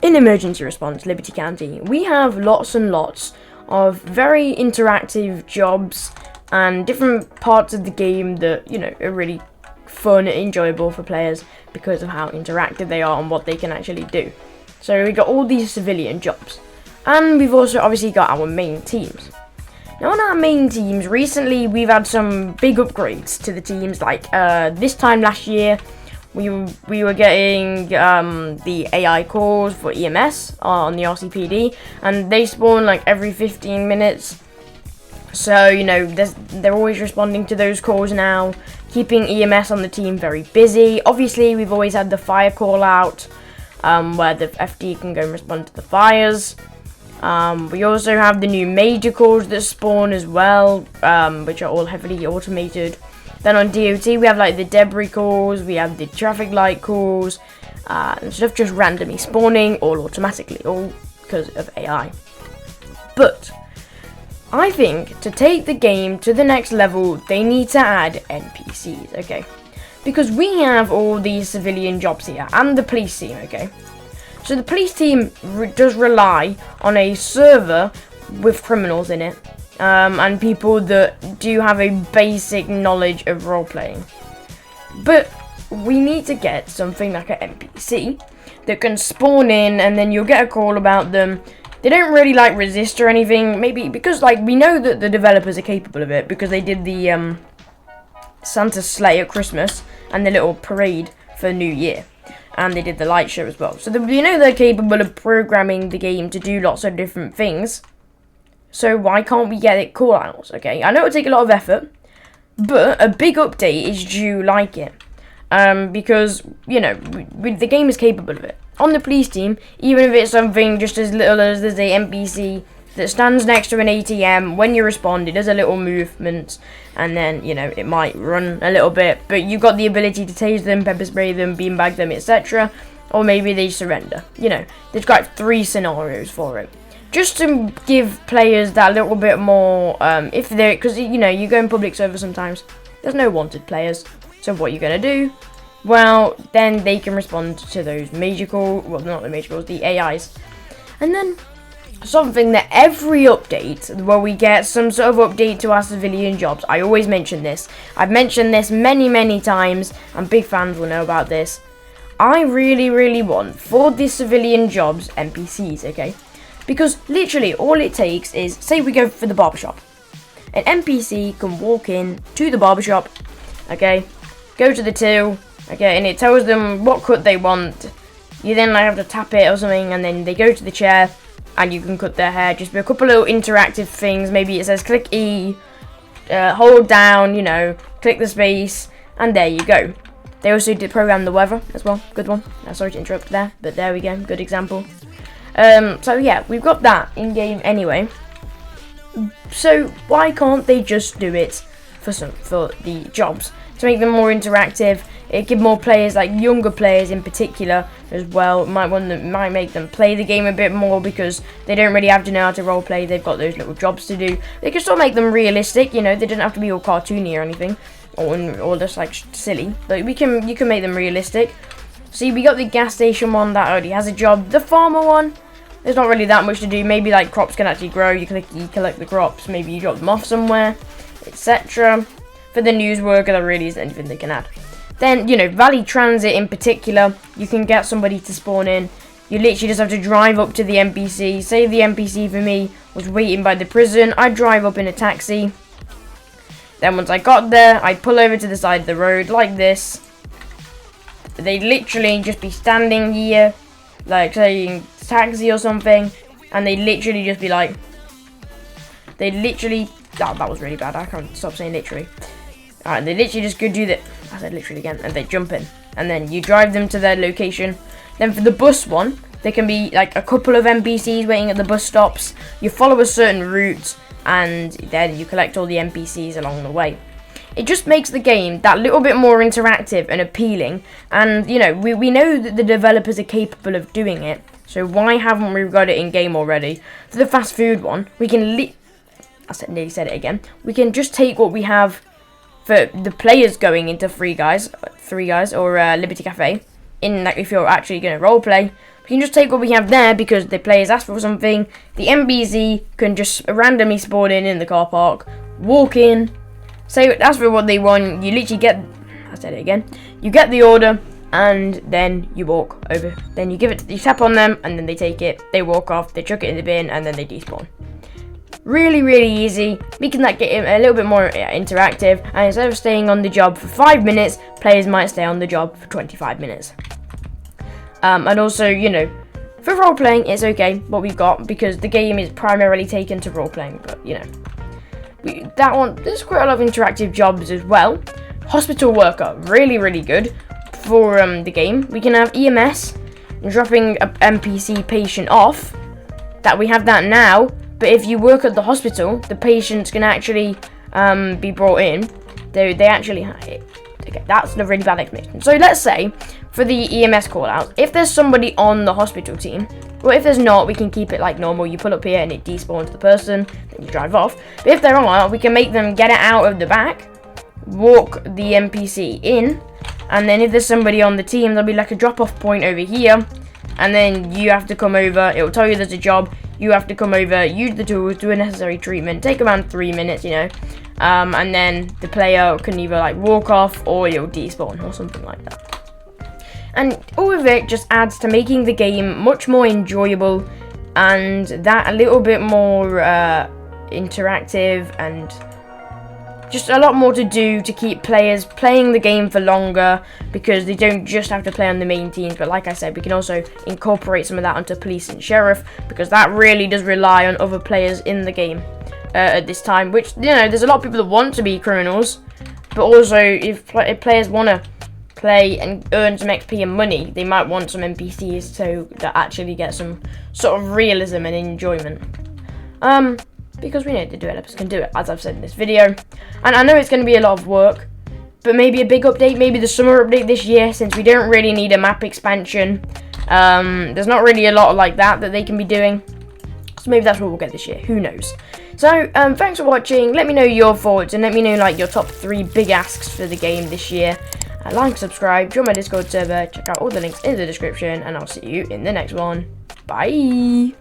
In emergency response, Liberty County, we have lots and lots of very interactive jobs and different parts of the game that, you know, are really fun and enjoyable for players because of how interactive they are and what they can actually do. So we got all these civilian jobs, and we've also obviously got our main teams. Now on our main teams, recently we've had some big upgrades to the teams. Like this time last year, we were getting the AI calls for EMS on the RCPD, and they spawn like every 15 minutes. So, you know, they're always responding to those calls now, keeping EMS on the team very busy. Obviously, we've always had the fire call out, where the FD can go and respond to the fires. We also have the new major calls that spawn as well, which are all heavily automated. Then on DOT, we have like the debris calls, we have the traffic light calls, and stuff just randomly spawning, all automatically, all because of AI. But I think to take the game to the next level, they need to add NPCs, okay? Because we have all these civilian jobs here, and the police team, okay? So the police team does rely on a server with criminals in it, and people that do have a basic knowledge of role-playing. But we need to get something like an NPC that can spawn in, and then you'll get a call about them. They don't really like resist or anything, maybe because like we know that the developers are capable of it because they did the Santa sleigh at Christmas and the little parade for New Year, and they did the light show as well. So we know they're capable of programming the game to do lots of different things. So why can't we get it call outs? Okay, I know it'll take a lot of effort, but a big update is due like it. Because, you know, the game is capable of it. On the police team, even if it's something just as little as there's a NPC that stands next to an ATM, when you respond, it does a little movement, and then, you know, it might run a little bit, but you've got the ability to tase them, pepper spray them, beanbag them, etc. Or maybe they surrender. You know, they've got 3 scenarios for it. Just to give players that little bit more, if they're, because, you know, you go in public server sometimes, there's no wanted players. So what you're going to do? Well, then they can respond to those major calls, well, not the major calls, the AIs. And then something that every update, where we get some sort of update to our civilian jobs, I always mention this. I've mentioned this many times, and big fans will know about this. I really want, for the civilian jobs, NPCs, okay? Because literally all it takes is, say we go for the barbershop. An NPC can walk in to the barbershop, okay? Go to the till, okay, and it tells them what cut they want. You then like have to tap it or something, and then they go to the chair, and you can cut their hair. Just be a couple little interactive things. Maybe it says click E, hold down, you know, click the space, and there you go. They also did program the weather as well. Good one. Sorry to interrupt there, but there we go. Good example. So yeah, we've got that in game anyway. So why can't they just do it for the jobs? To make them more interactive, it give more players, like younger players in particular as well, might make them play the game a bit more because they don't really have to know how to roleplay. They've got those little jobs to do. They can still make them realistic, you know. They don't have to be all cartoony or anything, or just like silly. But you can make them realistic. See, we got the gas station one that already has a job. The farmer one, there's not really that much to do. Maybe like crops can actually grow. You collect the crops. Maybe you drop them off somewhere, etc. For the news worker, there really isn't anything they can add. Then, you know, Valley Transit in particular, you can get somebody to spawn in. You literally just have to drive up to the NPC. Say the NPC for me was waiting by the prison. I'd drive up in a taxi. Then once I got there, I'd pull over to the side of the road like this. They'd literally just be standing here, like saying taxi or something. And they'd literally just be like, oh, that was really bad. I can't stop saying literally. Alright, they literally just go do that. I said literally again, and they jump in. And then you drive them to their location. Then for the bus one, there can be like a couple of NPCs waiting at the bus stops. You follow a certain route, and then you collect all the NPCs along the way. It just makes the game that little bit more interactive and appealing. And, you know, we know that the developers are capable of doing it. So why haven't we got it in game already? For the fast food one, we can nearly said it again. We can just take what we have for the players going into Three Guys or Liberty Cafe. In like if you're actually going to roleplay, we can just take what we have there because the players asked for something. The NPC can just randomly spawn in the car park, walk in, say ask for what they want. You literally get, I said it again, you get the order, and then you walk over. Then you give it, you tap on them, and then they take it, they walk off, they chuck it in the bin, and then they despawn. Really, really easy, making that game a little bit more interactive, and instead of staying on the job for 5 minutes, players might stay on the job for 25 minutes. And also, you know, for role-playing, it's okay what we've got, because the game is primarily taken to role-playing, but, you know. There's quite a lot of interactive jobs as well. Hospital worker, really, really good for the game. We can have EMS, dropping an NPC patient off. That we have that now, but if you work at the hospital, the patients can actually be brought in. They actually have it. Okay, that's a really bad explanation. So let's say, for the EMS call out, if there's somebody on the hospital team, well, if there's not, we can keep it like normal. You pull up here and it despawns the person, then you drive off. But if there are, we can make them get it out of the back, walk the NPC in, and then if there's somebody on the team, there'll be like a drop-off point over here, and then you have to come over. It will tell you there's a job. You have to come over, use the tools, do a necessary treatment, take around 3 minutes, you know, and then the player can either like walk off or you'll despawn or something like that. And all of it just adds to making the game much more enjoyable and that a little bit more interactive, and just a lot more to do to keep players playing the game for longer, because they don't just have to play on the main teams, but like I said, we can also incorporate some of that onto police and sheriff, because that really does rely on other players in the game at this time, which, you know, there's a lot of people that want to be criminals, but also if players want to play and earn some XP and money, they might want some NPCs that actually get some sort of realism and enjoyment. Because we know the developers can do it, as I've said in this video. And I know it's going to be a lot of work, but maybe a big update, maybe the summer update this year, since we don't really need a map expansion. There's not really a lot like that they can be doing. So maybe that's what we'll get this year, who knows. So, thanks for watching. Let me know your thoughts, and let me know like your top 3 big asks for the game this year. Like, subscribe, join my Discord server, check out all the links in the description, and I'll see you in the next one. Bye!